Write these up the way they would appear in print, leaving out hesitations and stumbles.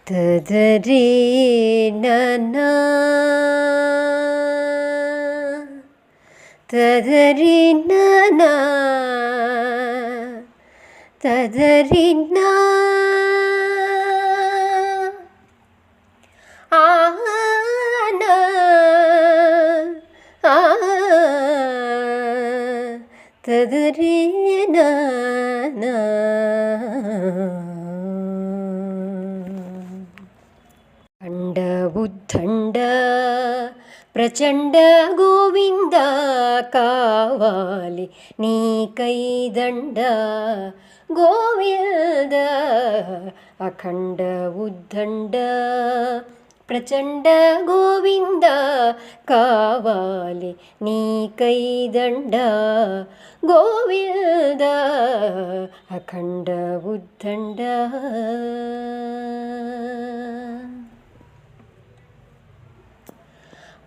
ತದರಿ ನನ ತದರಿ ನನ ತದರಿ ನ ಆನ ಆ ತದರಿ ನನ ಖಂಡ ಉದ್ದಂಡ ಪ್ರಚಂಡ ಗೋವಿಂದ ಕಾವಾಲಿ ನೀ ಕೈದಂಡ ಗೋವಿಂದ ಅಖಂಡ ಉದ್ದಂಡ ಪ್ರಚಂಡ ಗೋವಿಂದ ಕಾವಾಲಿ ನೀ ಕೈದಂಡ ಗೋವಿಂದ ಅಖಂಡ ಉದ್ದಂಡ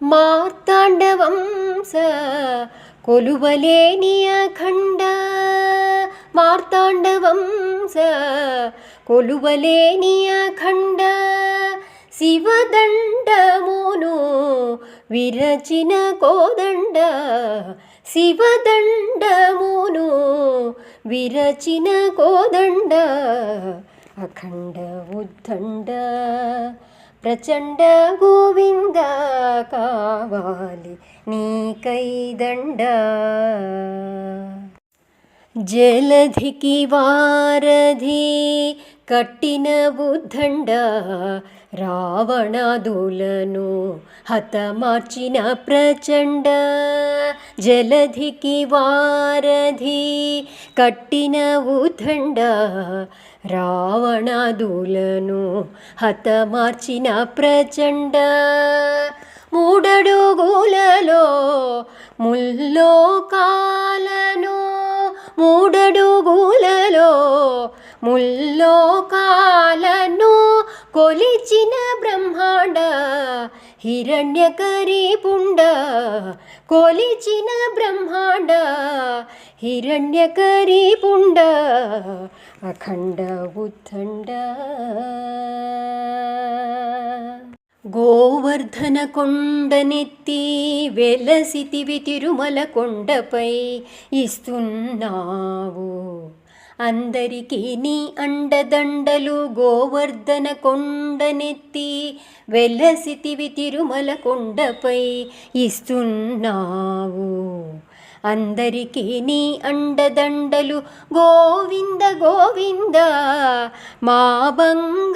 ಮಾರ್ತಾಂಡ ವಂಶ ಕೊಲುವಲೇನಿಯ ಖಂಡ ಮಾರ್ತಾಂಡ ವಂಶ ಕೊಲುವಲೇನಿಯ ಖಂಡ ಶಿವದಂಡ ಮೋನು ವಿರಚಿನ ಕೋದಂಡ ಶಿವದಂಡ ಮೋನು ವಿರಚಿನ ಕೋದಂಡ ಅಖಂಡ ಉದ್ದಂಡ ಪ್ರಚಂಡ ಗೋವಿಂದ ಕಾವಾಲಿ ನೀ ಕೈದಂಡ ಜಲಧಿಕಿ ವಾರಧಿ ಕಟ್ಟಿನ ಉದ್ದಂಡ ರಾವಣದುಲನು ಹತಮಾರ್ಚಿನ ಪ್ರಚಂಡ ಜಲಧಿಕಿ ವಾರಧಿ ಕಟ್ಟಿನ ಉದ್ದಂಡ ರಾವಣದುಲನು ಹತಮಾರ್ಚಿನ ಪ್ರಚಂಡ మూడడుగులలో ముల్లో కాలను మూడడుగులలో ముల్లో కాలను కొలిచిన బ్రహ్మాండ హిరణ్యకరి పుండ కొలిచిన బ్రహ్మాండ హిరణ్యకరి పుండ అఖండ ఉద్దండ గోవర్ధన కొండనెత్తి వెలసితివి తిరుమల కొండపై ఇస్తున్నావు అందరికీ నీ అండదండలు గోవర్ధన కొండనెత్తి వెలసితివి తిరుమల కొండపై ఇస్తున్నావు అందరికీ నీ అండదండలు గోవింద గోవింద మా బంగా